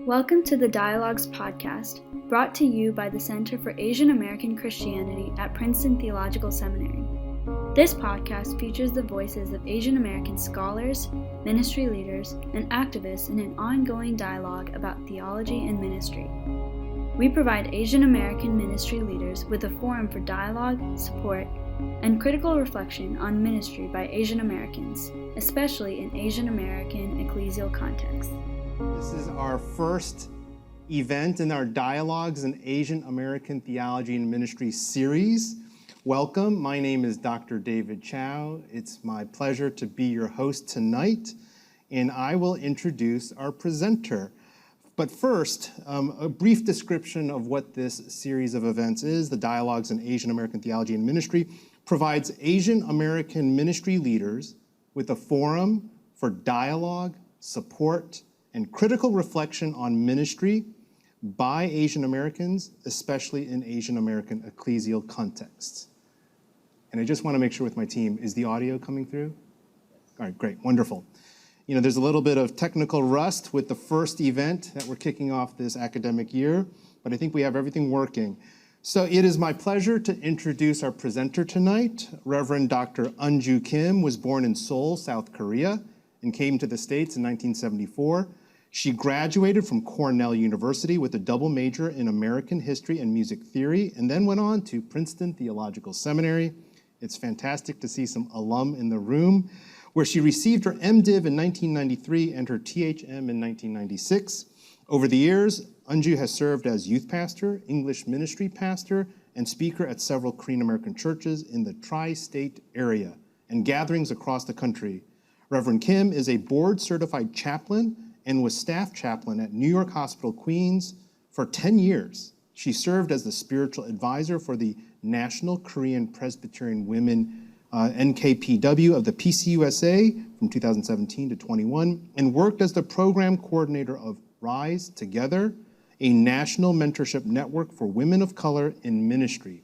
Welcome to the Dialogues podcast, brought to you by the Center for Asian American Christianity at Princeton Theological Seminary. This podcast features the voices of Asian American scholars, ministry leaders, and activists in an ongoing dialogue about theology and ministry. We provide Asian American ministry leaders with a forum for dialogue, support, and critical reflection on ministry by Asian Americans, especially in Asian American ecclesial contexts. This is our first event in our Dialogues in Asian American Theology and Ministry series. Welcome. My name is Dr. David Chow. It's my pleasure to be your host tonight, and I will introduce our presenter. But first, a brief description of what this series of events is. The Dialogues in Asian American Theology and Ministry provides Asian American ministry leaders with a forum for dialogue, support, and critical reflection on ministry by Asian Americans, especially in Asian American ecclesial contexts. And I just want to make sure with my team, is the audio coming through? All right, great, wonderful. You know, there's a little bit of technical rust with the first event that we're kicking off this academic year, but I think we have everything working. So it is my pleasure to introduce our presenter tonight. Reverend Dr. Eun Joo Kim was born in Seoul, South Korea, and came to the States in 1974. She graduated from Cornell University with a double major in American history and music theory, and then went on to Princeton Theological Seminary. It's fantastic to see some alum in the room, where she received her MDiv in 1993 and her THM in 1996. Over the years, Eun Joo has served as youth pastor, English ministry pastor, and speaker at several Korean American churches in the tri-state area and gatherings across the country. Reverend Kim is a board-certified chaplain and was staff chaplain at New York Hospital Queens for 10 years. She served as the spiritual advisor for the National Korean Presbyterian Women NKPW of the PCUSA from 2017 to 21, and worked as the program coordinator of Rise Together, a national mentorship network for women of color in ministry.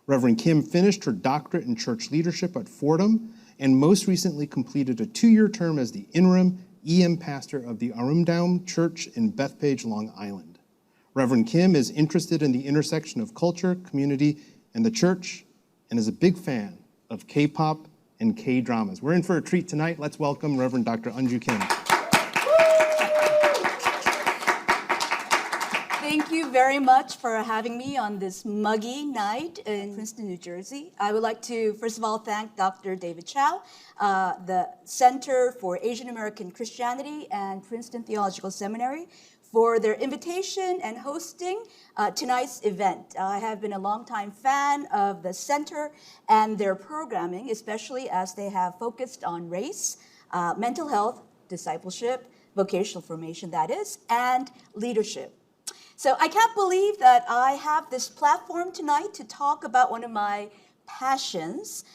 Reverend Kim finished her doctorate in church leadership at Fandom, and most recently completed a 2-year term as the interim EM pastor of the Arumdaum Church in Bethpage, Long Island. Reverend Kim is interested in the intersection of culture, community, and the church, and is a big fan of K-pop and K-dramas. We're in for a treat tonight. Let's welcome Reverend Dr. Eun Joo Kim. Thank you very much for having me on this muggy night in Princeton, New Jersey. I would like to, first of all, thank Dr. David Chow, the Center for Asian American Christianity and Princeton Theological Seminary for their invitation and hosting tonight's event. I have been a longtime fan of the center and their programming, especially as they have focused on race, mental health, discipleship, vocational formation, that is, and leadership. So I can't believe that I have this platform tonight to talk about one of my passions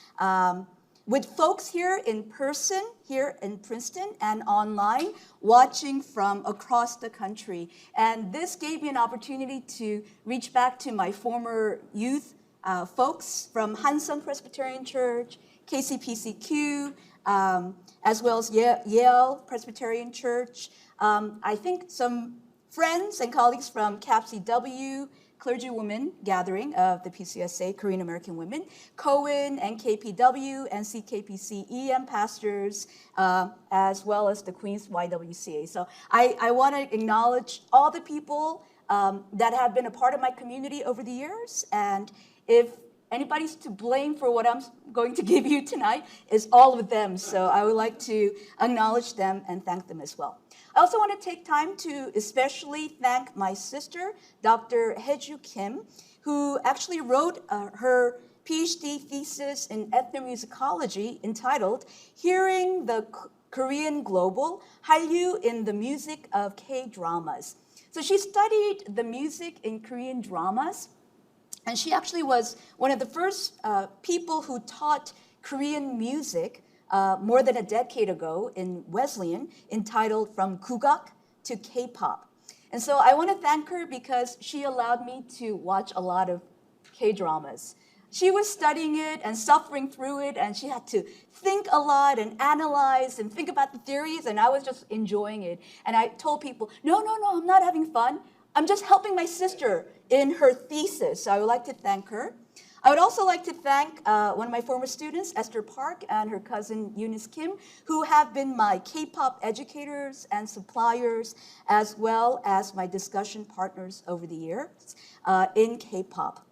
with folks here in person, here in Princeton, and online, watching from across the country. And this gave me an opportunity to reach back to my former youth folks from Hansung Presbyterian Church, KCPCQ, as well as Yale Presbyterian Church. I think some friends and colleagues from CAPCW, Clergywomen Gathering of the PCSA, Korean American Women, Cohen, NKPW, NCKPC, EM pastors, as well as the Queens YWCA. So I want to acknowledge all the people that have been a part of my community over the years. And if anybody's to blame for what I'm going to give you tonight, is all of them. So I would like to acknowledge them and thank them as well. I also want to take time to especially thank my sister, Dr. Eun Joo Kim, who actually wrote her PhD thesis in ethnomusicology entitled Hearing the Korean Global, Hallyu in the Music of K-Dramas. So she studied the music in Korean dramas, and she actually was one of the first people who taught Korean music more than a decade ago in Wesleyan, entitled From Kugak to K-pop. And so I want to thank her because she allowed me to watch a lot of K-dramas. she was studying it and suffering through it, and she had to think a lot and analyze and think about the theories, and I was just enjoying it. And I told people, no, I'm not having fun. I'm just helping my sister in her thesis. So I would like to thank her. I would also like to thank one of my former students, Esther Park, and her cousin, Eun Kim, who have been my K-pop educators and suppliers, as well as my discussion partners over the years in K-pop.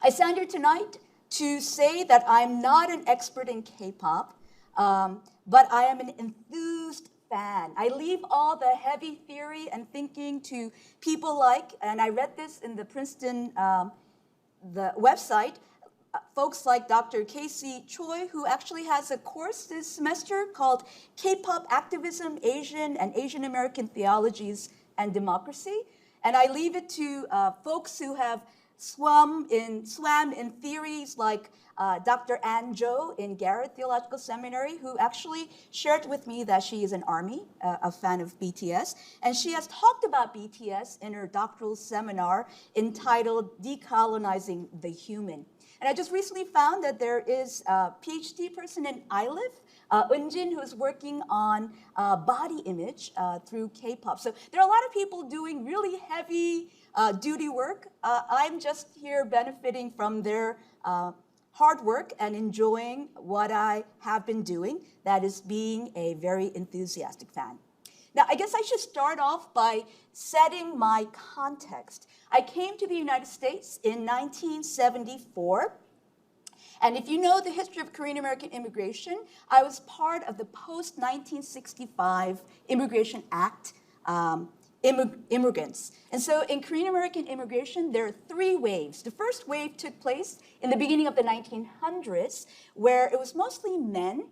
I stand here tonight to say that I'm not an expert in K-pop, but I am an enthused fan. I leave all the heavy theory and thinking to people like, and I read this in the Princeton the website, folks like Dr. Casey Choi, who actually has a course this semester called K-pop Activism, Asian and Asian American Theologies and Democracy. And I leave it to folks who have swam in theories like Dr. Eun Joo in Garrett Theological Seminary, who actually shared with me that she is an ARMY, a fan of BTS, and she has talked about BTS in her doctoral seminar entitled Decolonizing the Human. And I just recently found that there is a PhD person in ILIF, Eun Jin, who's working on body image through K-pop. So there are a lot of people doing really heavy duty work. I'm just here benefiting from their hard work and enjoying what I have been doing, that is being a very enthusiastic fan. Now, I guess I should start off by setting my context. I came to the United States in 1974. And if you know the history of Korean American immigration, I was part of the post-1965 Immigration Act immigrants. And so in Korean American immigration, there are three waves. The first wave took place in the beginning of the 1900s, where it was mostly men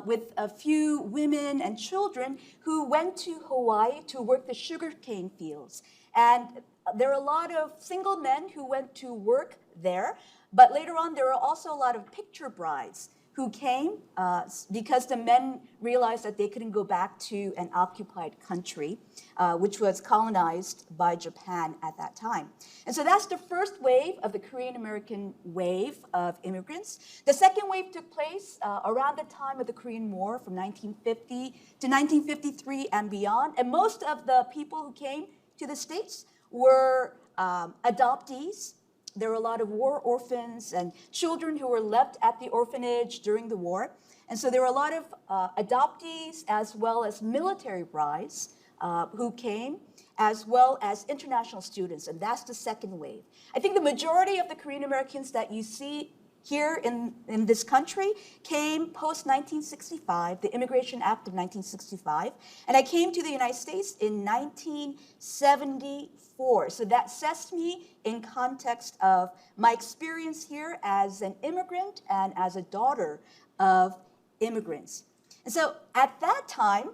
with a few women and children who went to Hawaii to work the sugarcane fields. And there are a lot of single men who went to work there, but later on there were also a lot of picture brides who came because the men realized that they couldn't go back to an occupied country, which was colonized by Japan at that time. And so that's the first wave of the Korean American wave of immigrants. The second wave took place around the time of the Korean War from 1950 to 1953 and beyond. And most of the people who came to the States were adoptees. There were a lot of war orphans and children who were left at the orphanage during the war. And so there were a lot of adoptees as well as military brides who came, as well as international students, and that's the second wave. I think the majority of the Korean Americans that you see here in this country came post-1965, the Immigration Act of 1965, and I came to the United States in 1974. So that sets me in context of my experience here as an immigrant and as a daughter of immigrants. And so at that time,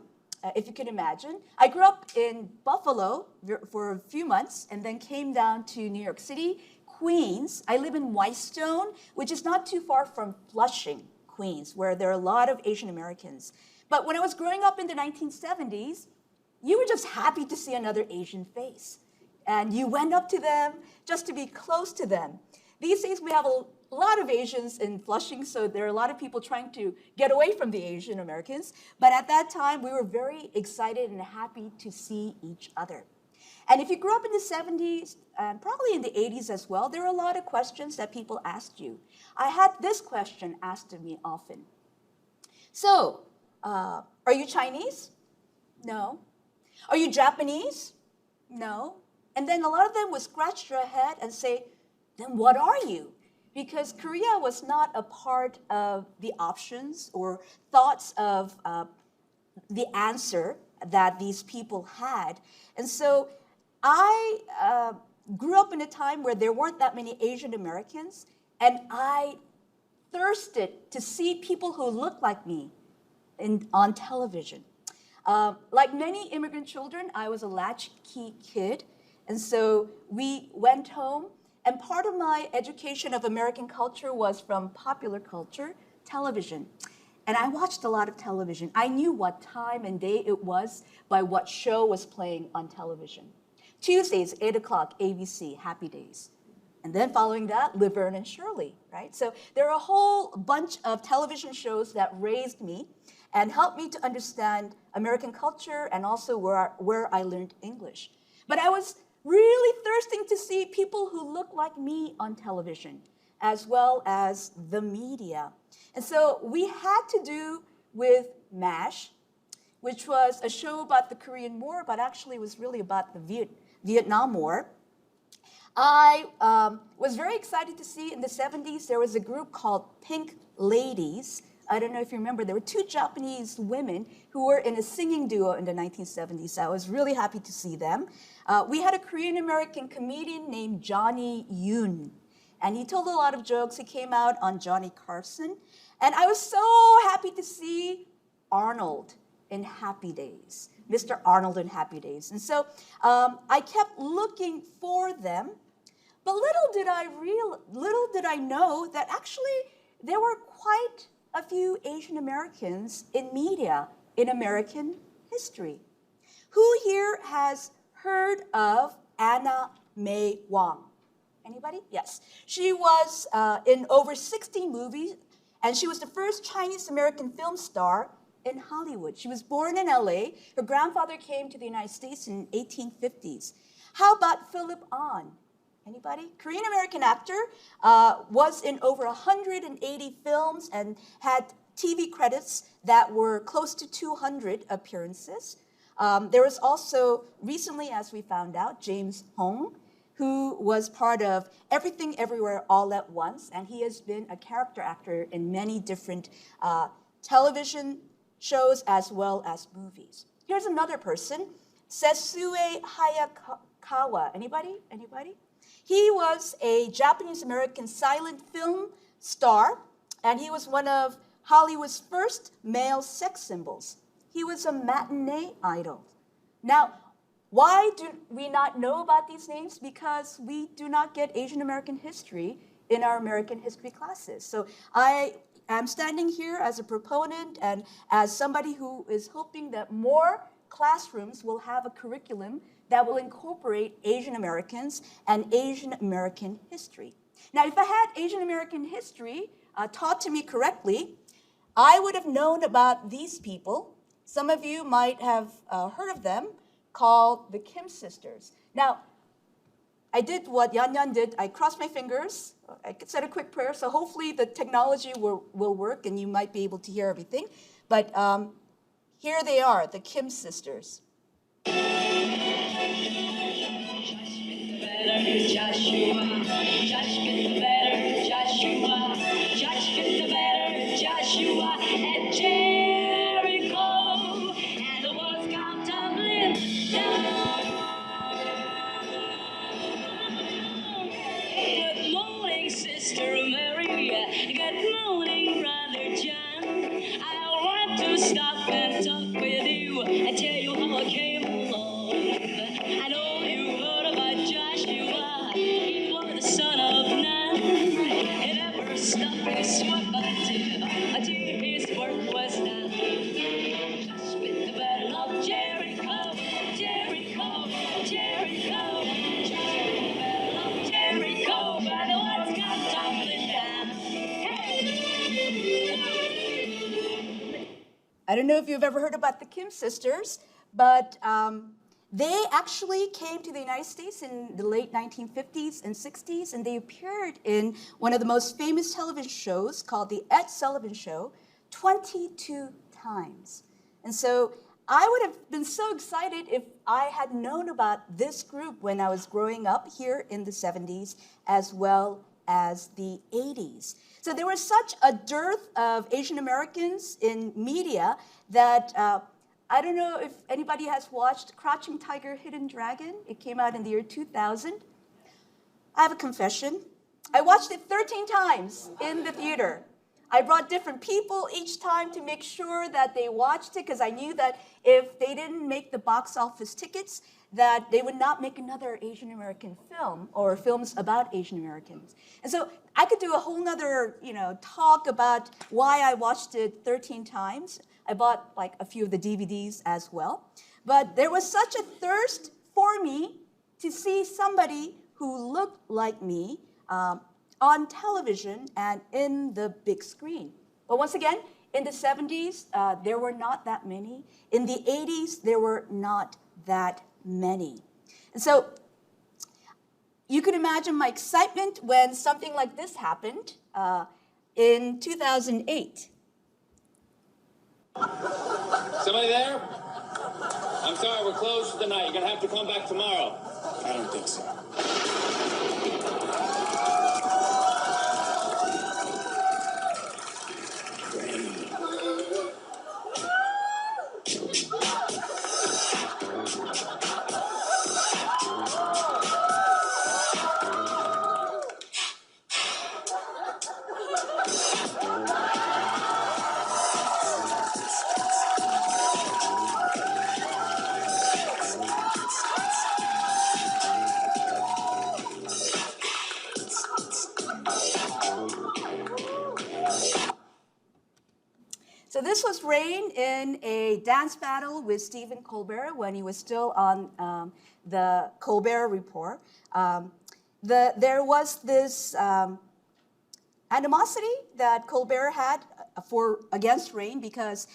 if you can imagine, I grew up in Buffalo for a few months and then came down to New York City, Queens. I live in Whitestone, which is not too far from Flushing, Queens, where there are a lot of Asian Americans. But when I was growing up in the 1970s, you were just happy to see another Asian face. And you went up to them just to be close to them. These days, we have a lot of Asians in Flushing, so there are a lot of people trying to get away from the Asian Americans. But at that time, we were very excited and happy to see each other. And if you grew up in the 70s, and probably in the 80s as well, there were a lot of questions that people asked you. I had this question asked of me often. So, are you Chinese? No. Are you Japanese? No. And then a lot of them would scratch their head and say, then what are you? Because Korea was not a part of the options or thoughts of the answer that these people had. And so I grew up in a time where there weren't that many Asian Americans, and I thirsted to see people who looked like me on television. Like many immigrant children, I was a latchkey kid, and so we went home, and part of my education of American culture was from popular culture, television. And I watched a lot of television. I knew what time and day it was by what show was playing on television. Tuesdays, 8 o'clock, ABC, Happy Days. And then following that, Laverne and Shirley, right? So there are a whole bunch of television shows that raised me and helped me to understand American culture and also where I learned English. But I was really thirsting to see people who look like me on television, as well as the media. And so we had to do with MASH, which was a show about the Korean War, but actually was really about the Vietnam War. I was very excited to see in the 70s there was a group called Pink Ladies. I don't know if you remember, there were two Japanese women who were in a singing duo in the 1970s. So I was really happy to see them. We had a Korean-American comedian named Johnny Yoon, and he told a lot of jokes. He came out on Johnny Carson. And I was so happy to see Arnold in Happy Days, Mr. Arnold in Happy Days. And so I kept looking for them, but little did I know that actually there were quite a few Asian Americans in media in American history. Who here has heard of Anna May Wong? Anybody? Yes. She was in over 60 movies, and she was the first Chinese American film star in Hollywood. She was born in LA. Her grandfather came to the United States in 1850s. How about Philip Ahn? Anybody? Korean American actor, was in over 180 films and had TV credits that were close to 200 appearances. There was also, recently as we found out, James Hong, who was part of Everything Everywhere All at Once, and he has been a character actor in many different television shows as well as movies. Here's another person, Sesue Hayakawa. Anybody? He was a Japanese-American silent film star, and he was one of Hollywood's first male sex symbols. He was a matinee idol. Now, why do we not know about these names? Because we do not get Asian American history in our American history classes. So I am standing here as a proponent and as somebody who is hoping that more classrooms will have a curriculum that will incorporate Asian Americans and Asian American history. Now, if I had Asian American history taught to me correctly, I would have known about these people. Some of you might have heard of them, called the Kim sisters. Now, I did what Yan Yan did. I crossed my fingers. I could said a quick prayer, so hopefully the technology will work and you might be able to hear everything. But here they are, the Kim sisters. Stop and talk with you and tell you how I came along. I know you heard about Joshua. He was the son of Nun. He never stopped his work until his work was done. Just with the battle of Jericho, Jericho, Jericho. Just with the battle of Jericho, by the walls come tumbling down. I don't know if you've ever heard about the Kim sisters, but they actually came to the United States in the late 1950s and 60s, and they appeared in one of the most famous television shows called The Ed Sullivan Show 22 times. And so I would have been so excited if I had known about this group when I was growing up here in the 70s as well as the 80s. So there was such a dearth of Asian Americans in media that I don't know if anybody has watched Crouching Tiger, Hidden Dragon. It came out in the year 2000. I have a confession. I watched it 13 times in the theater. I brought different people each time to make sure that they watched it because I knew that if they didn't make the box office tickets, that they would not make another Asian American film or films about Asian Americans. And so I could do a whole nother, talk about why I watched it 13 times. I bought like a few of the DVDs as well. But there was such a thirst for me to see somebody who looked like me on television and in the big screen. But once again, in the 70s, there were not that many. In the 80s, there were not that many. And so you can imagine my excitement when something like this happened in 2008. Somebody there? I'm sorry, we're closed for the night. You're going to have to come back tomorrow. I don't think so. So this was Rain in a dance battle with Stephen Colbert when he was still on the Colbert Report. There was this animosity that Colbert had against Rain because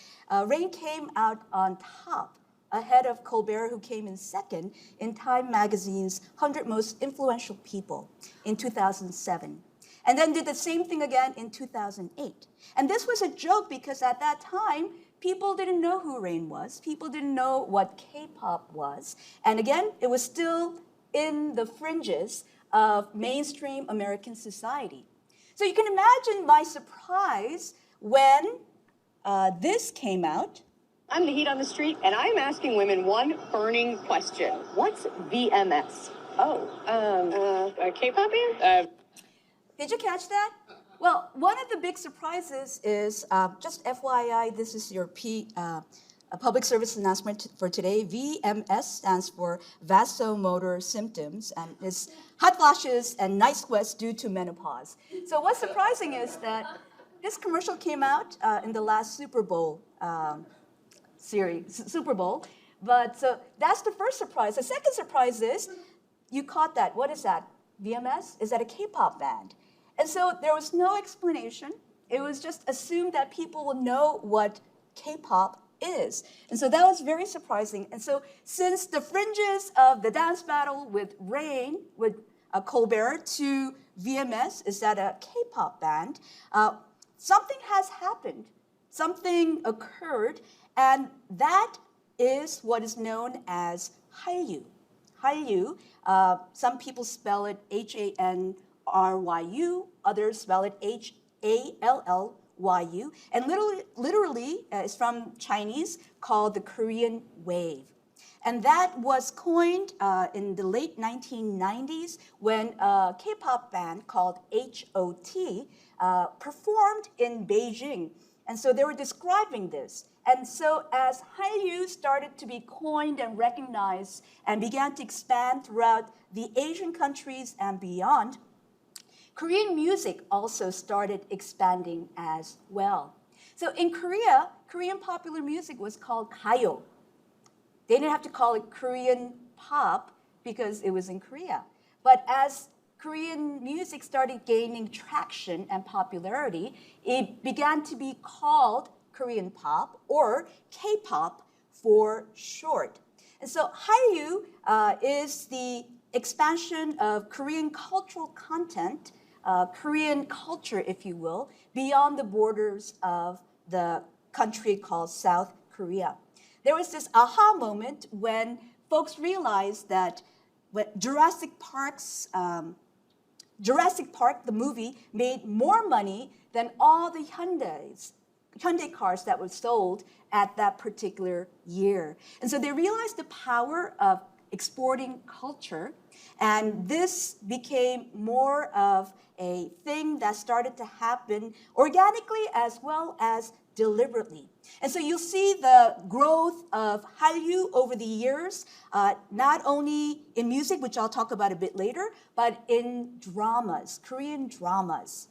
Rain came out on top ahead of Colbert, who came in second in Time Magazine's 100 Most Influential People in 2007. And then did the same thing again in 2008. And this was a joke because at that time, people didn't know who Rain was. People didn't know what K-pop was. And again, it was still in the fringes of mainstream American society. So you can imagine my surprise when this came out. I'm the heat on the street, and I'm asking women one burning question. What's VMS? A K-pop band? Did you catch that? Well, one of the big surprises is, just FYI, this is your a public service announcement for today. VMS stands for vasomotor symptoms, and it's hot flashes and night sweats due to menopause. So what's surprising is that this commercial came out in the last Super Bowl But so that's the first surprise. The second surprise is, you caught that. What is that? VMS? Is that a K-pop band? And so there was no explanation. It was just assumed that people will know what K-pop is. And so that was very surprising. And so since the fringes of the dance battle with Rain, with Colbert, to VMS, is that a K-pop band, something has happened. Something occurred, and that is what is known as Hallyu. Hallyu, some people spell it H-A-N-R-Y-U, others spell it H-A-L-L-Y-U, and literally is from Chinese, called the Korean wave. And that was coined in the late 1990s when a K-pop band called H.O.T. Performed in Beijing. And so they were describing this. And so as Hallyu started to be coined and recognized and began to expand throughout the Asian countries and beyond, Korean music also started expanding as well. So in Korea, Korean popular music was called gayo. They didn't have to call it Korean pop because it was in Korea. But as Korean music started gaining traction and popularity, it began to be called Korean pop, or K-pop for short. And so Hallyu is the expansion of Korean cultural content, Korean culture, if you will, beyond the borders of the country called South Korea. There was this aha moment when folks realized that Jurassic Park, the movie, made more money than all the Hyundai cars that were sold at that particular year. And so they realized the power of exporting culture, and this became more of a thing that started to happen organically as well as deliberately. And so you'll see the growth of Hallyu over the years, not only in music, which I'll talk about a bit later, but in dramas, Korean dramas.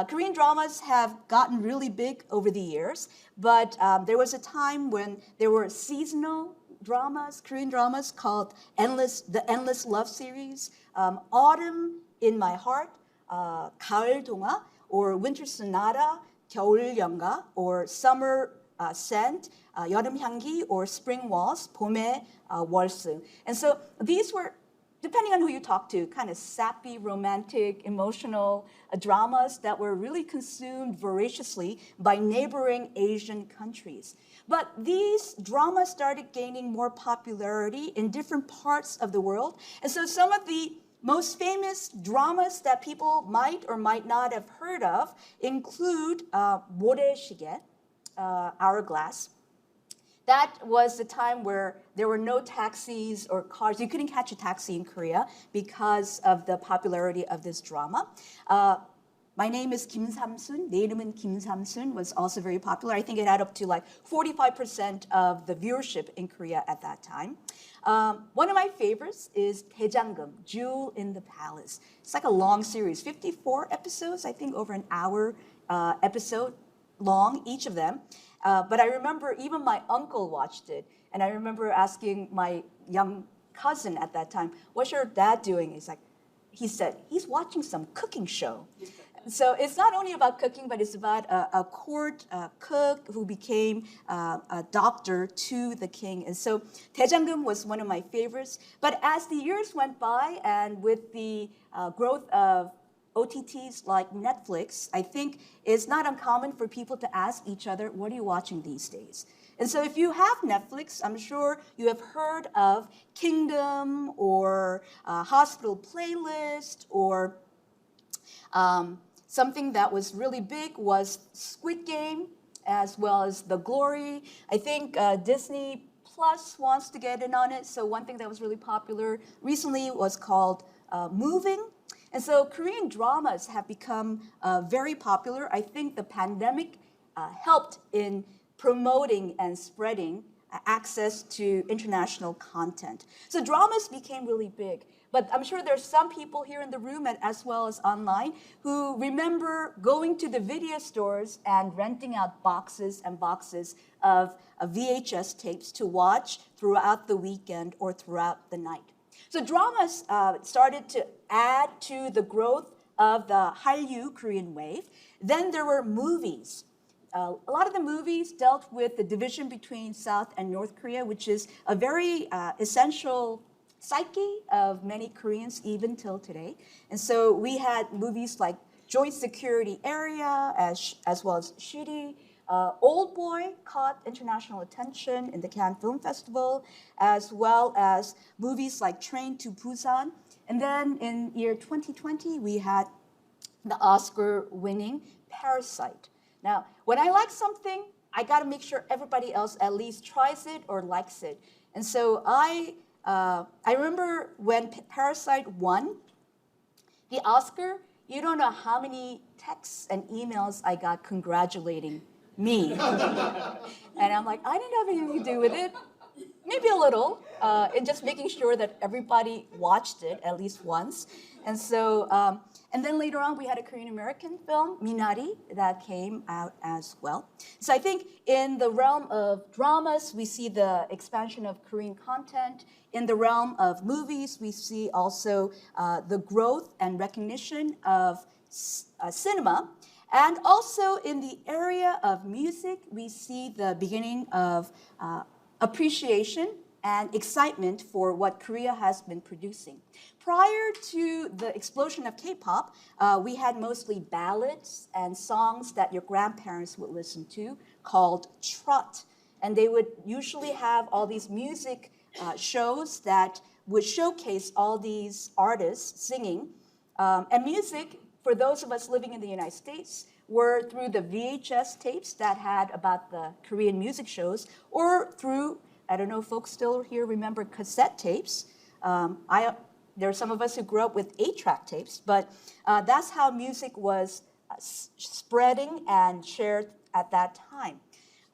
Korean dramas have gotten really big over the years, but there was a time when there were seasonal dramas, Korean dramas called the Endless Love Series, Autumn in My Heart, 가을 동화, or winter sonata, 겨울 연가, or summer scent, 여름 향기, or spring waltz, 봄의 월스. And so these were, depending on who you talk to, kind of sappy, romantic, emotional dramas that were really consumed voraciously by neighboring Asian countries. But these dramas started gaining more popularity in different parts of the world. And so some of the most famous dramas that people might or might not have heard of include 모래시계, Hourglass. That was the time where there were no taxis or cars. You couldn't catch a taxi in Korea because of the popularity of this drama. My name is Kim Samsun. 내 이름은 Kim Samsun was also very popular. I think it had up to like 45% of the viewership in Korea at that time. One of my favorites is 대장금, Jewel in the Palace. It's like a long series, 54 episodes, I think over an hour episode long, each of them. But I remember even my uncle watched it, and I remember asking my young cousin at that time, "What's your dad doing?" He said, "He's watching some cooking show." So it's not only about cooking, but it's about a court cook who became a doctor to the king. And so 대장금 was one of my favorites. But as the years went by, and with the growth of OTTs like Netflix, I think it's not uncommon for people to ask each other, what are you watching these days? And so if you have Netflix, I'm sure you have heard of Kingdom or Hospital Playlist, or something that was really big was Squid Game, as well as The Glory. I think Disney Plus wants to get in on it. So one thing that was really popular recently was called Moving. And so Korean dramas have become very popular. I think the pandemic helped in promoting and spreading access to international content. So dramas became really big. But I'm sure there's some people here in the room as well as online who remember going to the video stores and renting out boxes and boxes of VHS tapes to watch throughout the weekend or throughout the night. So dramas started to add to the growth of the Hallyu Korean wave. Then there were movies. A lot of the movies dealt with the division between South and North Korea, which is a very essential psyche of many Koreans even till today. And so we had movies like Joint Security Area, as well as Shiri. Old Boy caught international attention in the Cannes Film Festival, as well as movies like Train to Busan. And then in year 2020, we had the Oscar-winning Parasite. Now, when I like something, I got to make sure everybody else at least tries it or likes it. And so I remember when Parasite won the Oscar, you don't know how many texts and emails I got congratulating me. And I'm like, I didn't have anything to do with it. Maybe a little, in just making sure that everybody watched it at least once. And so, and then later on, we had a Korean-American film, Minari, that came out as well. So I think in the realm of dramas, we see the expansion of Korean content. In the realm of movies, we see also the growth and recognition of cinema. And also in the area of music, we see the beginning of appreciation and excitement for what Korea has been producing. Prior to the explosion of K-pop, we had mostly ballads and songs that your grandparents would listen to called trot. And they would usually have all these music shows that would showcase all these artists singing. And music, for those of us living in the United States, were through the VHS tapes that had about the Korean music shows, or through, I don't know if folks still here remember cassette tapes. There are some of us who grew up with 8-track tapes, but that's how music was spreading and shared at that time.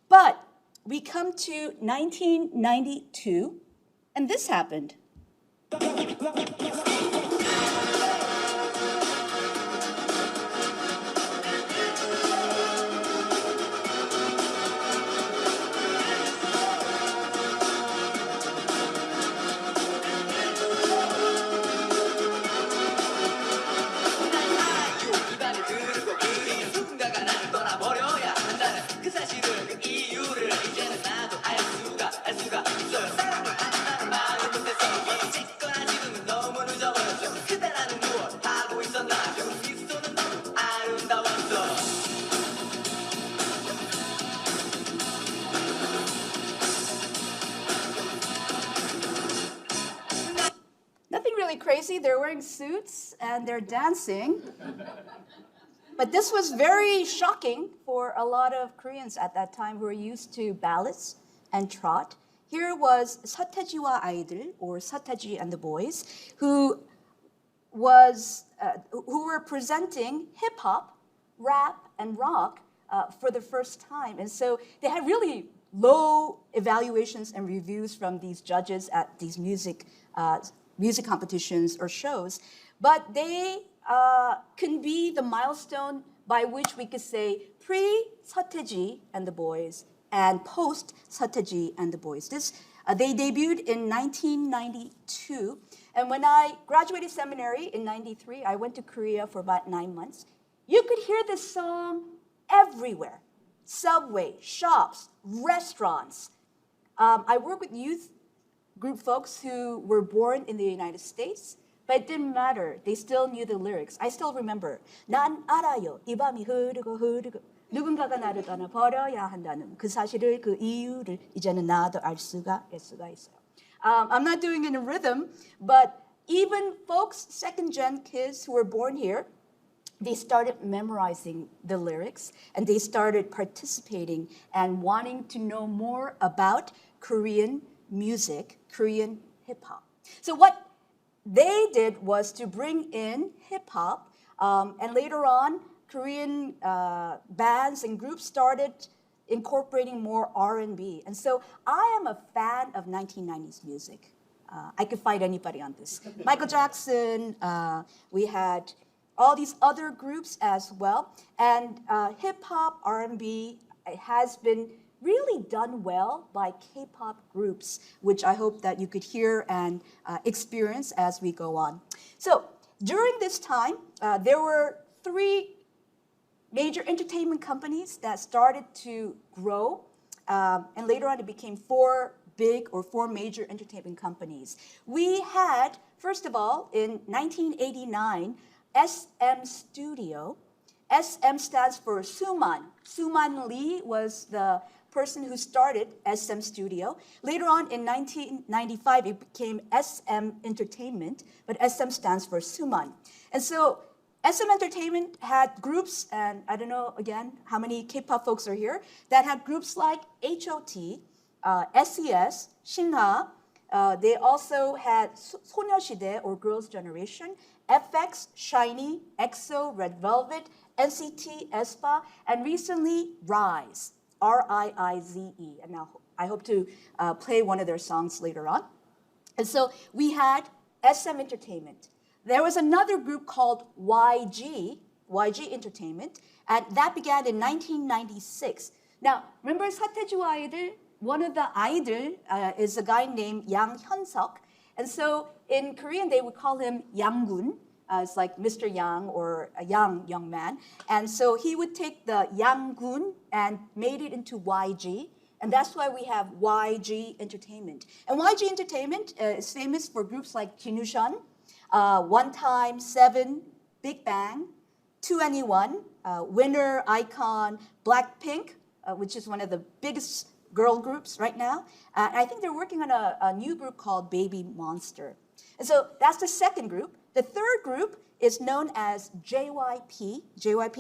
But we come to 1992, and this happened. me crazy. They're wearing suits and they're dancing. But this was very shocking for a lot of Koreans at that time who were used to ballads and trot. Here was 서태지와 아이들, or 서태지 and the boys, who were presenting hip hop, rap, and rock for the first time. And so they had really low evaluations and reviews from these judges at these music competitions or shows. But they can be the milestone by which we could say pre-서태지 and the boys and post-서태지 and the boys. They debuted in 1992. And when I graduated seminary in 93, I went to Korea for about 9 months. You could hear this song everywhere. Subway, shops, restaurants. I work with youth group folks who were born in the United States, but it didn't matter. They still knew the lyrics. I still remember. 난 알아요. 이 밤이 흐르고 누군가가 나를 떠나버려야 한다는 그 사실을 그 이유를 이제는 나도 알 수가 있어요. I'm not doing it in rhythm, but even folks, second-gen kids who were born here, they started memorizing the lyrics and they started participating and wanting to know more about Korean music, Korean hip-hop. So what they did was to bring in hip-hop, and later on, Korean bands and groups started incorporating more R&B. And so I am a fan of 1990s music. I could fight anybody on this. Michael Jackson, we had all these other groups as well. And hip-hop, R&B has been really done well by K-pop groups, which I hope that you could hear and experience as we go on. So during this time, there were 3 major entertainment companies that started to grow, and later on it became 4 major entertainment companies. We had, first of all, in 1989, SM Studio. SM stands for Suman. Suman Lee was the person who started SM Studio. Later on in 1995, it became SM Entertainment, but SM stands for Suman. And so SM Entertainment had groups, and I don't know, again, how many K-pop folks are here, that had groups like H.O.T., SES, Shinha. They also had 소녀시대, or Girls' Generation, FX, SHINee, EXO, Red Velvet, NCT, aespa, and recently RIZE, R-I-I-Z-E. And now I hope to play one of their songs later on. And so we had SM Entertainment. There was another group called YG Entertainment, and that began in 1996. Now, remember 서태지와 아이들? One of the 아이들 is a guy named Yang Hyun-seok. And so in Korean, they would call him Yang-gun. It's like Mr. Yang or a young man. And so he would take the Yang-gun and made it into YG. And that's why we have YG Entertainment. And YG Entertainment is famous for groups like Jinushan, One Time, Seven, Big Bang, 2NE1, Winner, Icon, Blackpink, which is one of the biggest girl groups right now. And I think they're working on a new group called Baby Monster. And so that's the second group. The third group is known as JYP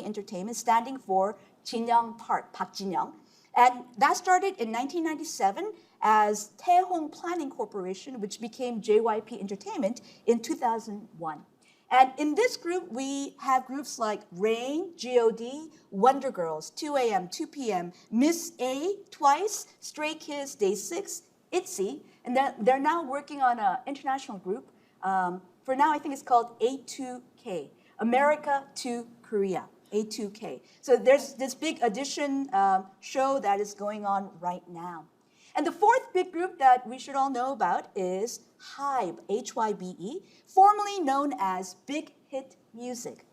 Entertainment, standing for Jinyoung Park, Park Jinyoung. And that started in 1997 as Taehong Planning Corporation, which became JYP Entertainment in 2001. And in this group, we have groups like Rain, G.O.D., Wonder Girls, 2AM, 2PM, Miss A, Twice, Stray Kids, Day 6, ITZY, and they're now working on an international group. For now, I think it's called A2K, America to Korea, A2K. So there's this big audition show that is going on right now. And the fourth big group that we should all know about is HYBE, H-Y-B-E, formerly known as Big Hit Music.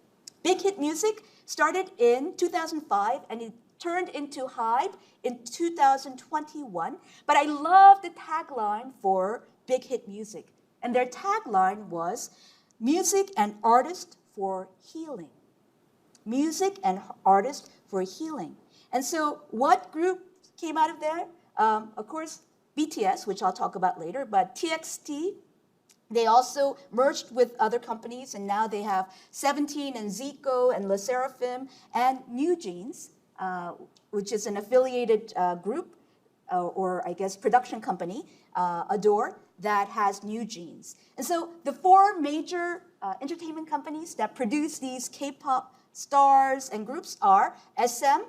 Big Hit Music started in 2005 and it turned into HYBE in 2021. But I love the tagline for Big Hit Music. And their tagline was music and artist for healing. Music and artist for healing. And so what group came out of there? Of course, BTS, which I'll talk about later, but TXT, They also merged with other companies, and now they have 17 and Zico and Le Seraphim and New Jeans, which is an affiliated group, or I guess production company, Adore, that has New Jeans. And so the four major entertainment companies that produce these K-pop stars and groups are SM,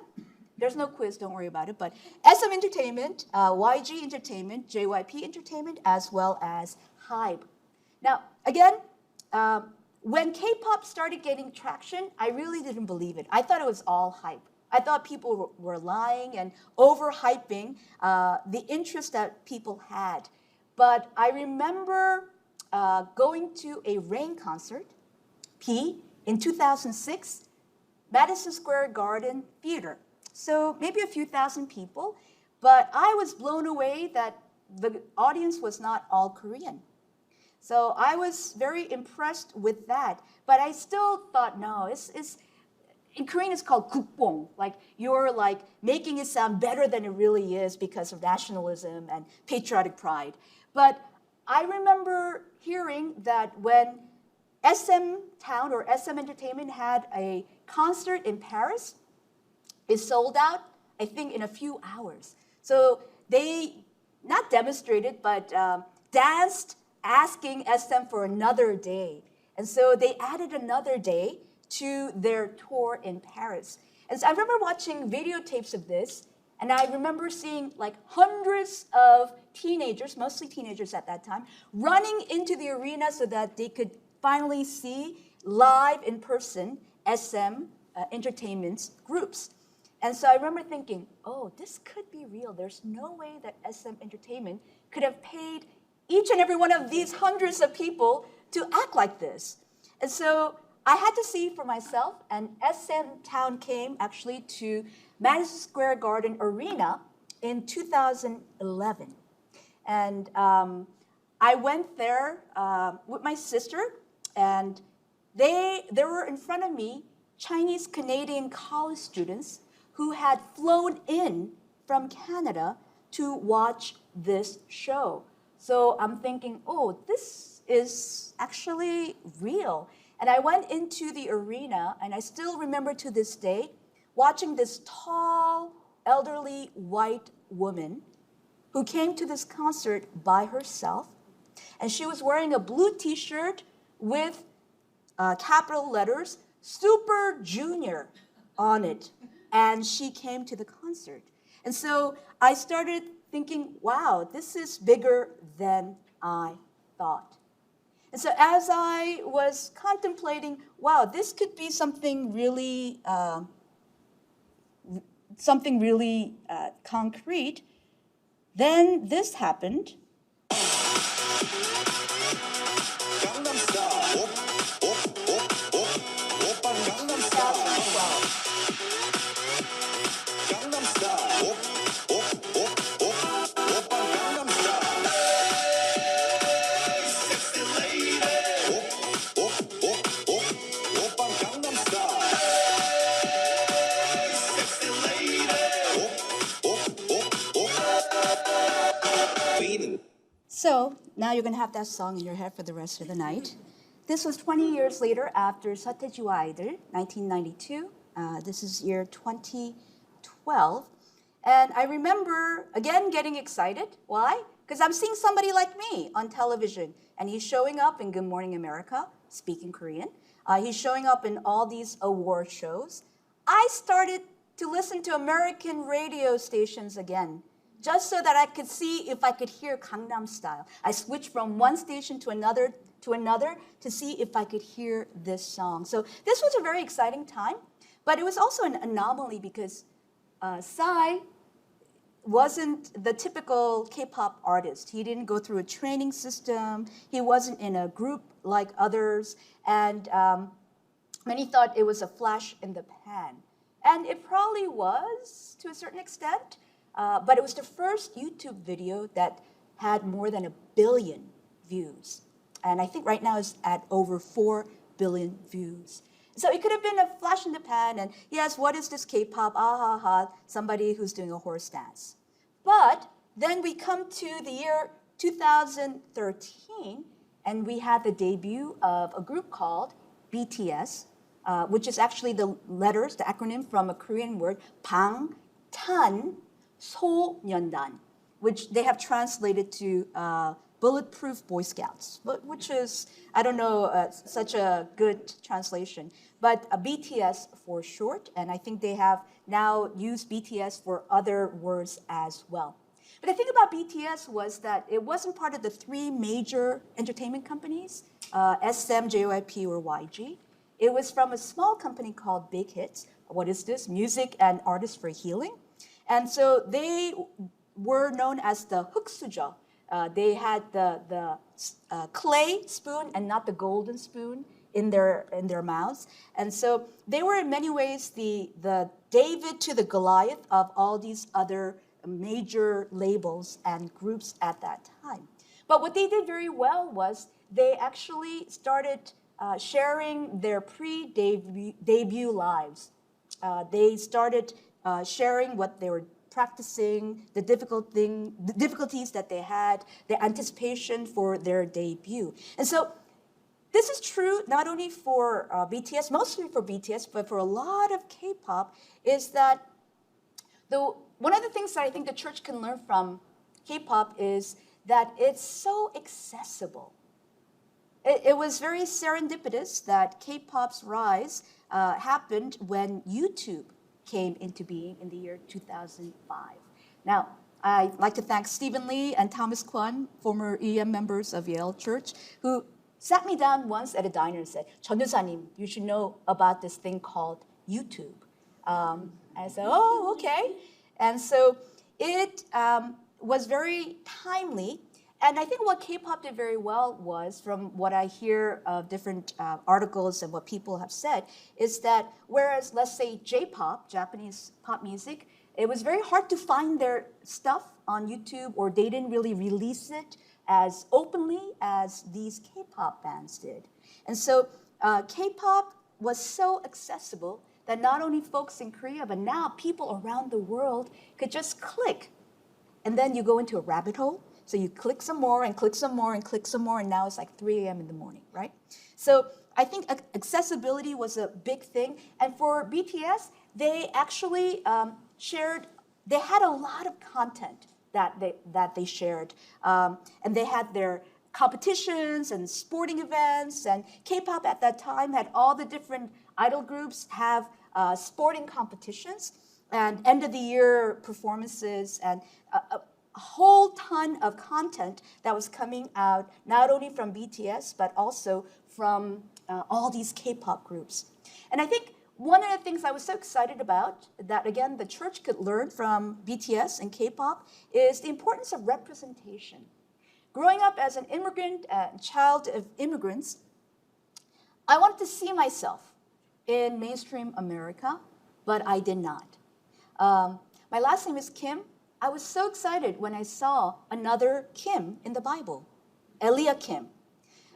there's no quiz, don't worry about it, but SM Entertainment, YG Entertainment, JYP Entertainment, as well as HYBE. Now, again, when K-pop started getting traction, I really didn't believe it. I thought it was all hype. I thought people were lying and overhyping the interest that people had. But I remember going to a Rain concert, P, in 2006, Madison Square Garden Theater. So maybe a few thousand people, but I was blown away that the audience was not all Korean. So I was very impressed with that, but I still thought, no, in Korean it's called 국뽕, like you're like making it sound better than it really is because of nationalism and patriotic pride. But I remember hearing that when SM Town or SM Entertainment had a concert in Paris, it sold out, I think, in a few hours. So they not demonstrated, but danced, asking SM for another day. And so they added another day to their tour in Paris. And so I remember watching videotapes of this, and I remember seeing like hundreds of teenagers, mostly teenagers at that time, running into the arena so that they could finally see live in person SM Entertainment's groups. And so I remember thinking, oh, this could be real. There's no way that SM Entertainment could have paid each and every one of these hundreds of people to act like this. And so I had to see for myself, and SM Town came actually to Madison Square Garden Arena in 2011. And I went there with my sister, and there were in front of me Chinese-Canadian college students who had flown in from Canada to watch this show. So I'm thinking, oh, this is actually real. And I went into the arena, and I still remember to this day watching this tall, elderly white woman who came to this concert by herself. And she was wearing a blue t-shirt with capital letters, Super Junior, on it. And she came to the concert. And so I started thinking, wow, this is bigger than I thought. And so as I was contemplating, wow, this could be something really concrete, then this happened. So now you're going to have that song in your head for the rest of the night. This was 20 years later after 서태지와 아이들, 1992. This is year 2012. And I remember, again, getting excited. Why? Because I'm seeing somebody like me on television. And he's showing up in Good Morning America, speaking Korean. He's showing up in all these award shows. I started to listen to American radio stations again, just so that I could see if I could hear Gangnam Style. I switched from one station to another to see if I could hear this song. So this was a very exciting time, but it was also an anomaly because Psy wasn't the typical K-pop artist. He didn't go through a training system. He wasn't in a group like others, and many thought it was a flash in the pan. And it probably was to a certain extent, but it was the first YouTube video that had more than 1 billion views. And I think right now it's at over 4 billion views. So it could have been a flash in the pan, and yes, what is this K-pop? Ah ha ha, somebody who's doing a horse dance. But then we come to the year 2013, and we had the debut of a group called BTS, which is actually the letters, the acronym from a Korean word, 방탄소년단, which they have translated to Bulletproof Boy Scouts, which is, I don't know, such a good translation, but BTS for short, and I think they have now used BTS for other words as well. But the thing about BTS was that it wasn't part of the three major entertainment companies, SM, JYP, or YG. It was from a small company called Big Hits. What is this? Music and Artists for Healing. And so they were known as the 흑수저. They had the clay spoon and not the golden spoon in their mouths. And so they were in many ways the David to the Goliath of all these other major labels and groups at that time. But what they did very well was they actually started sharing their pre-debut lives. They started sharing what they were practicing, the difficulties that they had, the anticipation for their debut. And so this is true not only for BTS, mostly for BTS, but for a lot of K-pop, is that one of the things that I think the church can learn from K-pop is that it's so accessible. It was very serendipitous that K-pop's rise happened when YouTube came into being in the year 2005. Now, I'd like to thank Stephen Lee and Thomas Kwon, former EM members of Yale Church, who sat me down once at a diner and said, 전도사님, you should know about this thing called YouTube. I said, oh, okay. And so it was very timely. And I think what K-pop did very well was, from what I hear of different articles and what people have said, is that whereas, let's say, J-pop, Japanese pop music, it was very hard to find their stuff on YouTube, or they didn't really release it as openly as these K-pop bands did. And so K-pop was so accessible that not only folks in Korea, but now people around the world could just click. And then you go into a rabbit hole. So you click some more and click some more and click some more, and now it's like 3 a.m. in the morning, right? So I think accessibility was a big thing. And for BTS, they actually they had a lot of content that they shared. And they had their competitions and sporting events, and K-pop at that time had all the different idol groups have sporting competitions and end-of-the-year performances, and a whole ton of content that was coming out, not only from BTS, but also from all these K-pop groups. And I think one of the things I was so excited about, that again, the church could learn from BTS and K-pop, is the importance of representation. Growing up as an immigrant, child of immigrants, I wanted to see myself in mainstream America, but I did not. My last name is Kim. I was so excited when I saw another Kim in the Bible, Eliakim.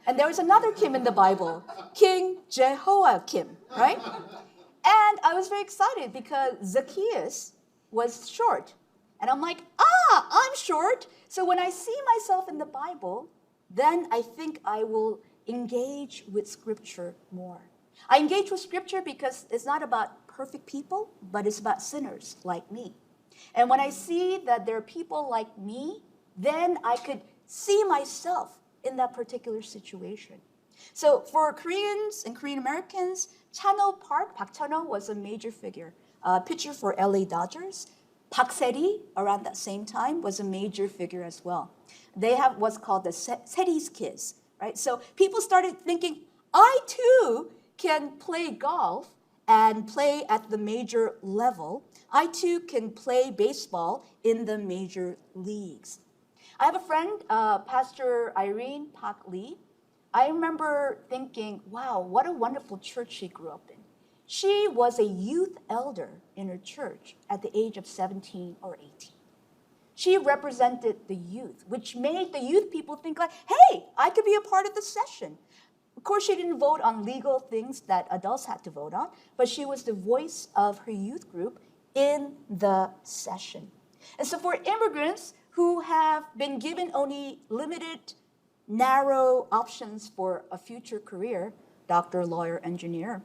And there was another Kim in the Bible, King Jehoiakim, right? And I was very excited because Zacchaeus was short. And I'm like, I'm short. So when I see myself in the Bible, then I think I will engage with Scripture more. I engage with Scripture because it's not about perfect people, but it's about sinners like me. And when I see that there are people like me, then I could see myself in that particular situation. So for Koreans and Korean Americans, Chano Park, Park Chano was a major figure. Pitcher for LA Dodgers. Park Se-ri, around that same time, was a major figure as well. They have what's called the Se-ri's kids, right? So people started thinking, I too can play golf and play at the major level. I too can play baseball in the major leagues. I have a friend, Pastor Irene Park Lee. I remember thinking, wow, what a wonderful church she grew up in. She was a youth elder in her church at the age of 17 or 18. She represented the youth, which made the youth people think like, hey, I could be a part of the session. Of course, she didn't vote on legal things that adults had to vote on, but she was the voice of her youth group in the session. And so for immigrants who have been given only limited narrow options for a future career, doctor, lawyer, engineer.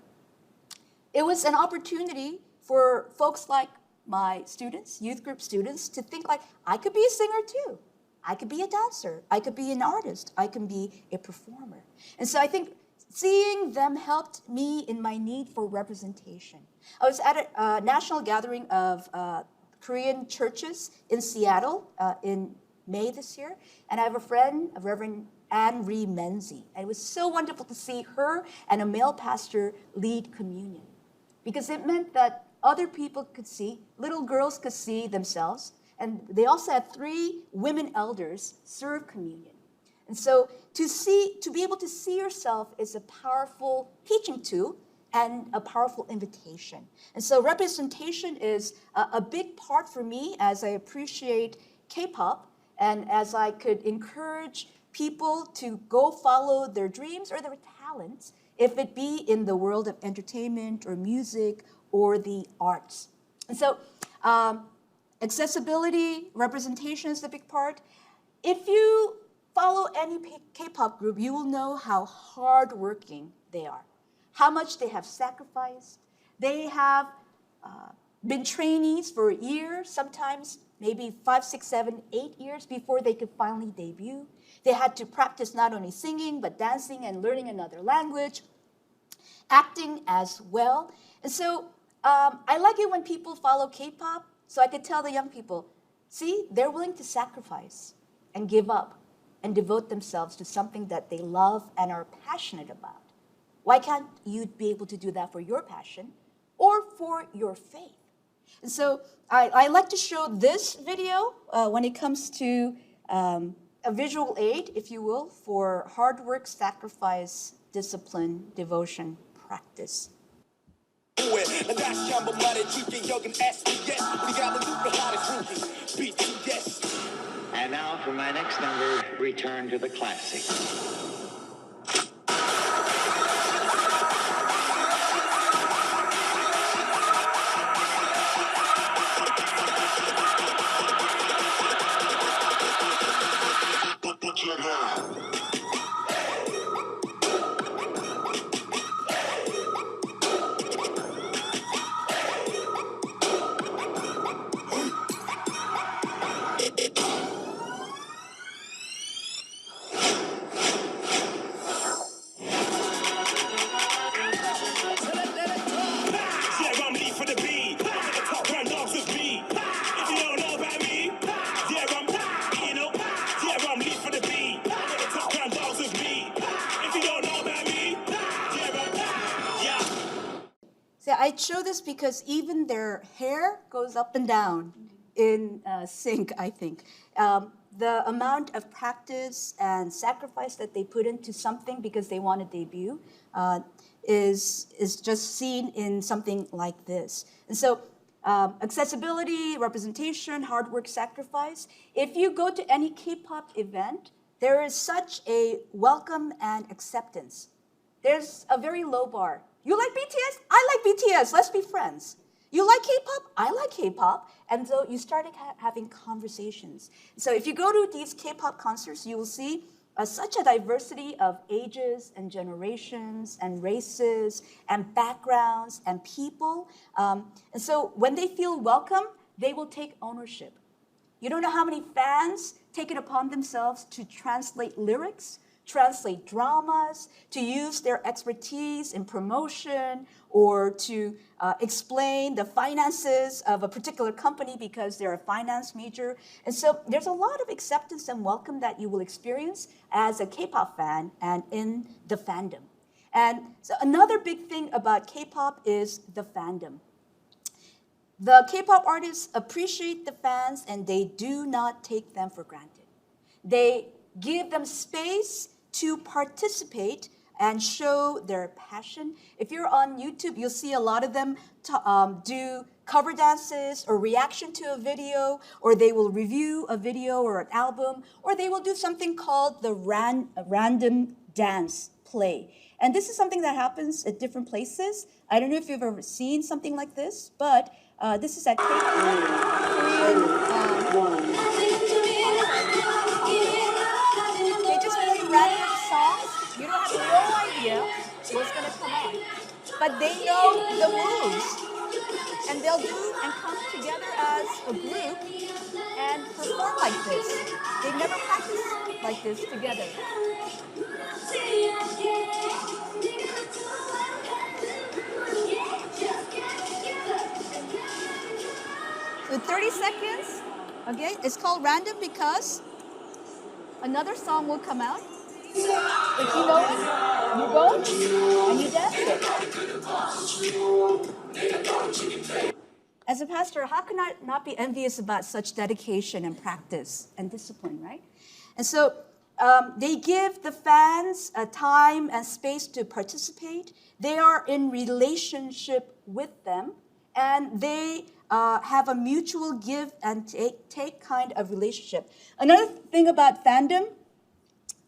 It was an opportunity for folks like my students, youth group students, to think like, I could be a singer too. I could be a dancer. I could be an artist. I can be a performer. And so I think seeing them helped me in my need for representation. I was at a national gathering of Korean churches in Seattle in May this year, and I have a friend, Reverend Anne Ree Menzie, and it was so wonderful to see her and a male pastor lead communion, because it meant that other people could see, little girls could see themselves, and they also had 3 women elders serve communion. And so to be able to see yourself is a powerful teaching tool and a powerful invitation. And so representation is a big part for me as I appreciate K-pop and as I could encourage people to go follow their dreams or their talents, if it be in the world of entertainment or music or the arts. And so accessibility, representation is the big part. If you follow any K-pop group, you will know how hardworking they are, how much they have sacrificed. They have been trainees for years, sometimes maybe 5, 6, 7, 8 years before they could finally debut. They had to practice not only singing, but dancing and learning another language, acting as well. And so I like it when people follow K-pop, so I could tell the young people, see, they're willing to sacrifice and give up and devote themselves to something that they love and are passionate about. Why can't you be able to do that for your passion or for your faith? And so I like to show this video when it comes to a visual aid, if you will, for hard work, sacrifice, discipline, devotion, practice. And now for my next number, return to the classic. So I show this because even their hair goes up and down in sync, I think. The amount of practice and sacrifice that they put into something because they want to debut is just seen in something like this. And so accessibility, representation, hard work, sacrifice. If you go to any K-pop event, there is such a welcome and acceptance. There's a very low bar. You like BTS? I like BTS. Let's be friends. You like K-pop? I like K-pop. And so you started having conversations. So if you go to these K-pop concerts, you will see such a diversity of ages and generations and races and backgrounds and people. And so when they feel welcome, they will take ownership. You don't know how many fans take it upon themselves to translate lyrics, translate dramas, to use their expertise in promotion, or to explain the finances of a particular company because they're a finance major. And so there's a lot of acceptance and welcome that you will experience as a K-pop fan and in the fandom. And so another big thing about K-pop is the fandom. The K-pop artists appreciate the fans and they do not take them for granted. They give them space to participate and show their passion. If you're on YouTube, you'll see a lot of them do cover dances or reaction to a video, or they will review a video or an album, or they will do something called the random dance play. And this is something that happens at different places. I don't know if you've ever seen something like this, but this is at Korean. They just play what's going to come on. But they know the moves. And they'll do and come together as a group and perform like this. They've never practiced like this together. So 30 seconds, okay, it's called random because another song will come out. If you know it, you go and you dance it. As a pastor, how can I not be envious about such dedication and practice and discipline, right? And so they give the fans a time and space to participate. They are in relationship with them, and they have a mutual give and take kind of relationship. Another thing about fandom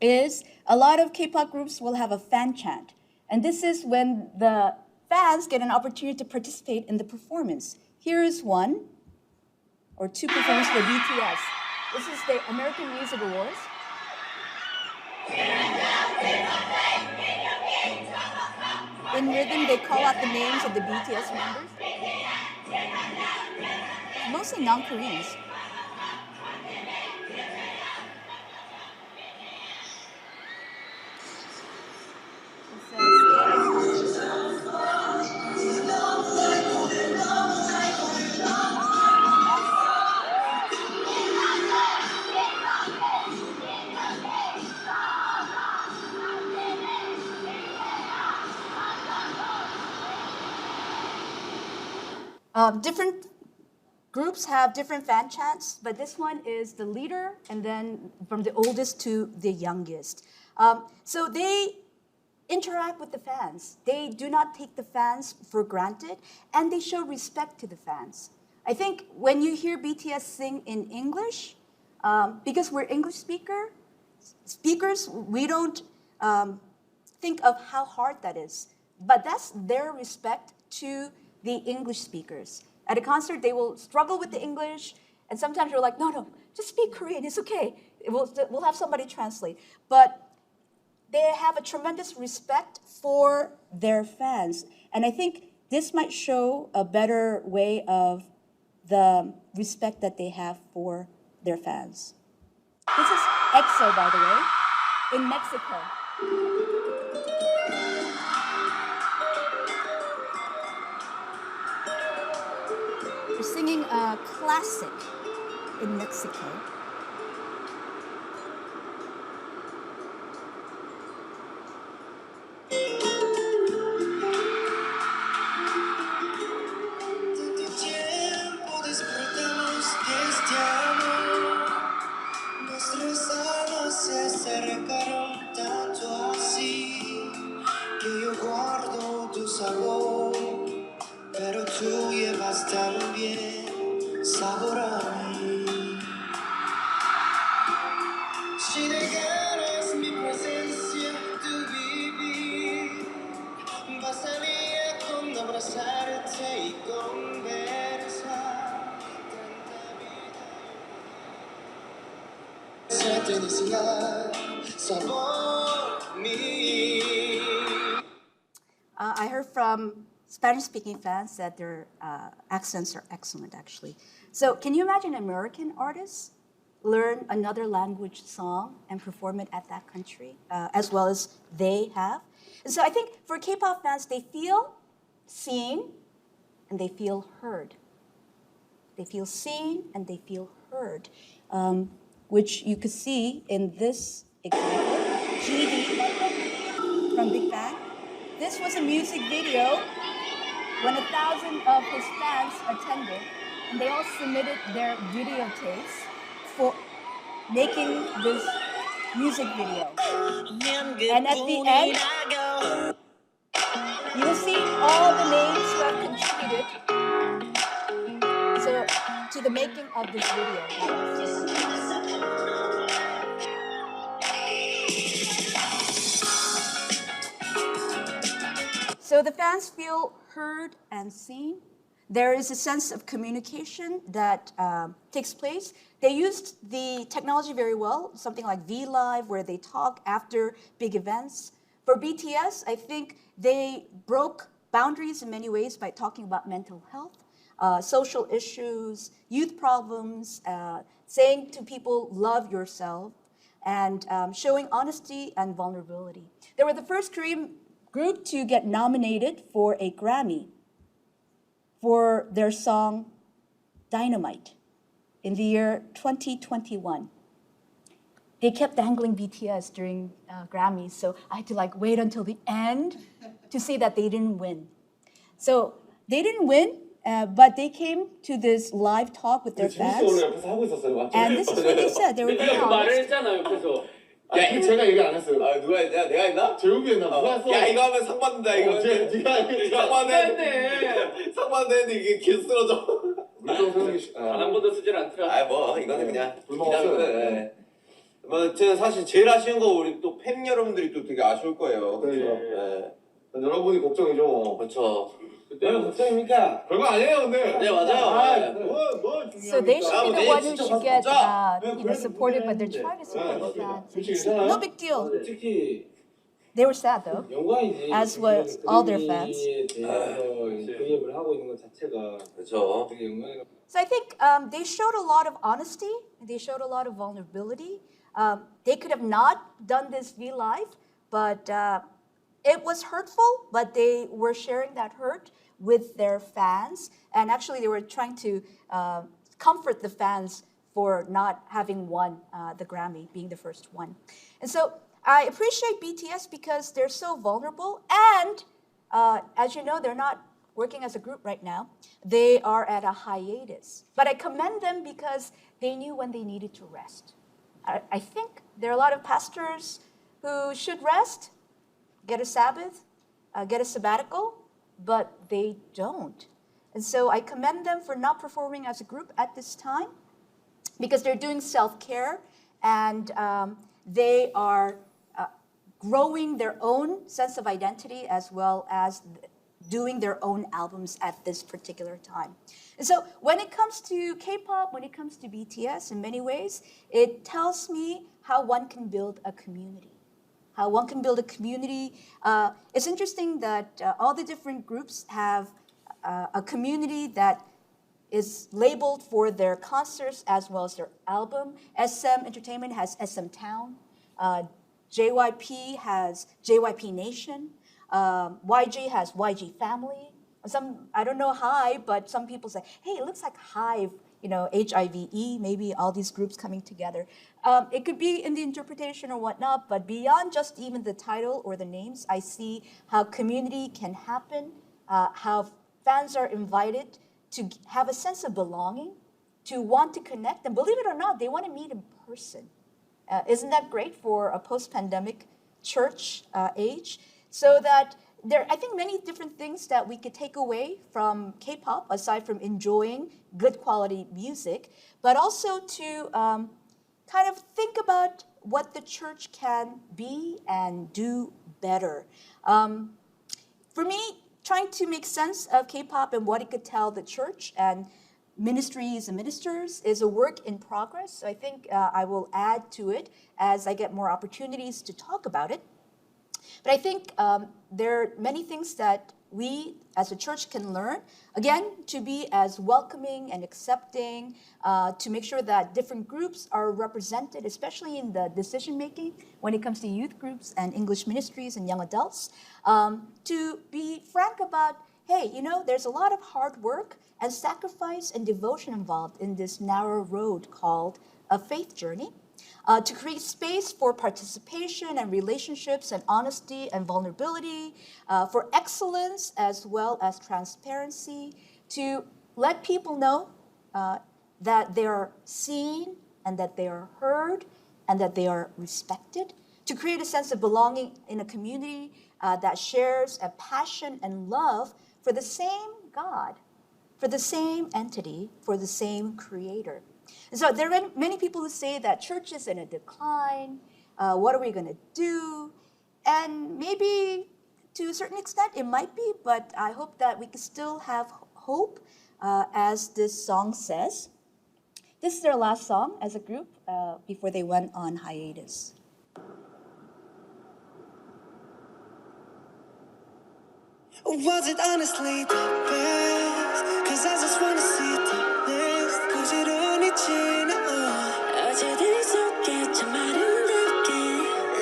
is a lot of K-pop groups will have a fan chant. And this is when the fans get an opportunity to participate in the performance. Here is one or two performances for BTS. This is the American Music Awards. In rhythm, they call out the names of the BTS members. Mostly non-Koreans. Different groups have different fan chants, but this one is the leader, and then from the oldest to the youngest. So they interact with the fans. They do not take the fans for granted, and they show respect to the fans. I think when you hear BTS sing in English, because we're English speakers, we don't think of how hard that is. But that's their respect to the English speakers. At a concert, they will struggle with the English, and sometimes you're like, no, just speak Korean, it's okay. We'll have somebody translate. But they have a tremendous respect for their fans. And I think this might show a better way of the respect that they have for their fans. This is EXO, by the way, in Mexico. They're singing a classic in Mexico. Pero tú llevas también sabor a mí. Si negaras mi presencia, tu vivir bastaría con abrazarte y conversar. Tanta vida, felicidad, sabor mí. I heard from Spanish-speaking fans that their accents are excellent, actually. So can you imagine American artists learn another language song and perform it at that country, as well as they have? And so I think for K-pop fans, they feel seen and they feel heard. They feel seen and they feel heard, which you could see in this example, GD from Big Bang. This was a music video when 1,000 of his fans attended, and they all submitted their videotapes for making this music video. And at the end, you'll see all the names who have contributed to the making of this video. So the fans feel heard and seen. There is a sense of communication that takes place. They used the technology very well, something like VLive, where they talk after big events. For BTS, I think they broke boundaries in many ways by talking about mental health, social issues, youth problems, saying to people, love yourself, and showing honesty and vulnerability. They were the first Korean group to get nominated for a Grammy for their song Dynamite in the year 2021. They kept dangling BTS during Grammys, so I had to wait until the end to see that they didn't win. So they didn't win, but they came to this live talk with their fans. And this is what they said. They were very honest. 야, 제가 얘기 안 했어요. 아, 누가 했냐? 내가 했나? 재욱이 했나? 누가 했어? 야, 이거 하면 상 받는다, 이거. 상 받는데 이게 길 쓰러져. 물론 생각이 한 번도 쓰질 않더라. 아, 뭐, 이거는 그냥. 기다려. 뭐, 저는 사실 제일 아쉬운 거 우리 또 팬 여러분들이 또 되게 아쉬울 거예요. 그렇죠. 네. 여러분이 걱정이죠, 뭐. 그렇죠. 왜 걱정입니까? 별거 아니에요, 근데. 네, 맞아요. So they should be the one who should get supported, but they're trying to support the fans. No big deal. 솔직히 They were sad though, 영광이지. as was all their fans. 그림을 하고 있는 것 자체가 그렇죠. 되게 영광이라. So I think they showed a lot of honesty. They showed a lot of vulnerability. They could have not done this V Live, but it was hurtful, but they were sharing that hurt with their fans. And actually, they were trying to comfort the fans for not having won the Grammy, being the first one. And so I appreciate BTS because they're so vulnerable. And as you know, they're not working as a group right now. They are at a hiatus. But I commend them because they knew when they needed to rest. I think there are a lot of pastors who should rest, get a Sabbath, get a sabbatical, but they don't. And so I commend them for not performing as a group at this time because they're doing self-care and they are growing their own sense of identity as well as doing their own albums at this particular time. And so when it comes to K-pop, when it comes to BTS, in many ways, it tells me how one can build a community. How one can build a community. It's interesting that all the different groups have a community that is labeled for their concerts as well as their album. SM Entertainment has SM Town. JYP has JYP Nation. YG has YG Family. I don't know Hive, but some people say, hey, it looks like Hive, HIVE, maybe all these groups coming together. It could be in the interpretation or whatnot, but beyond just even the title or the names, I see how community can happen, how fans are invited to have a sense of belonging, to want to connect, and believe it or not, they want to meet in person. Isn't that great for a post-pandemic church age? So that there are, I think, many different things that we could take away from K-pop, aside from enjoying good quality music, but also to kind of think about what the church can be and do better. For me, trying to make sense of K-pop and what it could tell the church and ministries and ministers is a work in progress. So I think I will add to it as I get more opportunities to talk about it. But I think there are many things that we as a church can learn, again, to be as welcoming and accepting, to make sure that different groups are represented, especially in the decision-making when it comes to youth groups and English ministries and young adults, to be frank about, hey, there's a lot of hard work and sacrifice and devotion involved in this narrow road called a faith journey. To create space for participation and relationships and honesty and vulnerability, for excellence as well as transparency, to let people know that they are seen and that they are heard and that they are respected, to create a sense of belonging in a community that shares a passion and love for the same God, for the same entity, for the same creator. And so there are many people who say that church is in a decline. What are we going to do? And maybe to a certain extent it might be, but I hope that we can still have hope, as this song says. This is their last song as a group before they went on hiatus. Was it honestly the best? Cause I just wanna see the next. 부지런히 지나온 어제들 속에 참 아름답게.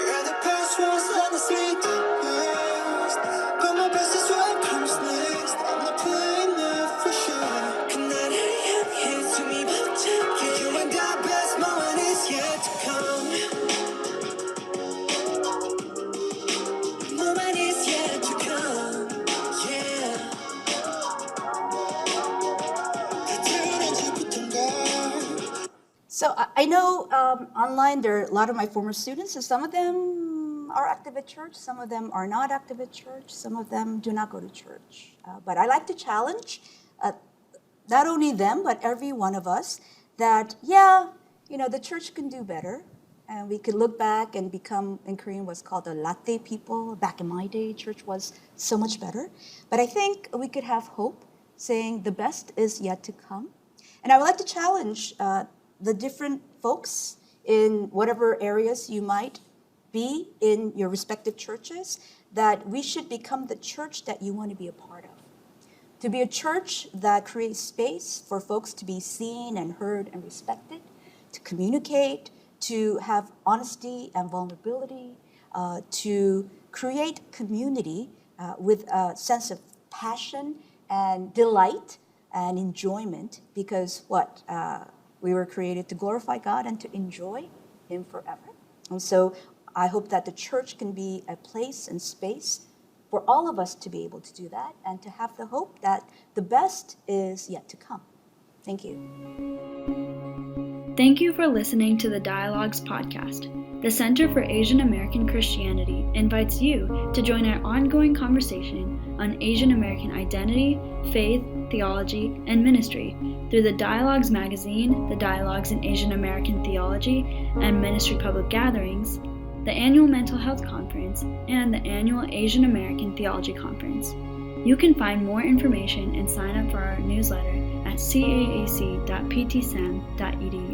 Yeah, the past was honestly the best. But my best is what comes next. I'm not playing it for sure. 그날을 향해 숨이 벅차게. You and the best moment is yet to come. Moment is yet to come. Yeah. So I know online there are a lot of my former students, and some of them are active at church, some of them are not active at church, some of them do not go to church. But I like to challenge not only them, but every one of us that, yeah, you know, the church can do better. And we could look back and become, in Korean, what's called the latte people. Back in my day, church was so much better. But I think we could have hope, saying the best is yet to come. And I would like to challenge the different folks in whatever areas you might be in your respective churches, that we should become the church that you want to be a part of. To be a church that creates space for folks to be seen and heard and respected, to communicate, to have honesty and vulnerability, to create community with a sense of passion and delight and enjoyment, because we were created to glorify God and to enjoy Him forever. And so I hope that the church can be a place and space for all of us to be able to do that and to have the hope that the best is yet to come. Thank you. Thank you for listening to the Dialogues podcast. The Center for Asian American Christianity invites you to join our ongoing conversation on Asian American identity, faith, theology, and ministry through the Dialogues magazine, the Dialogues in Asian American Theology and Ministry Public Gatherings, the annual Mental Health Conference, and the annual Asian American Theology Conference. You can find more information and sign up for our newsletter at caac.ptsam.edu.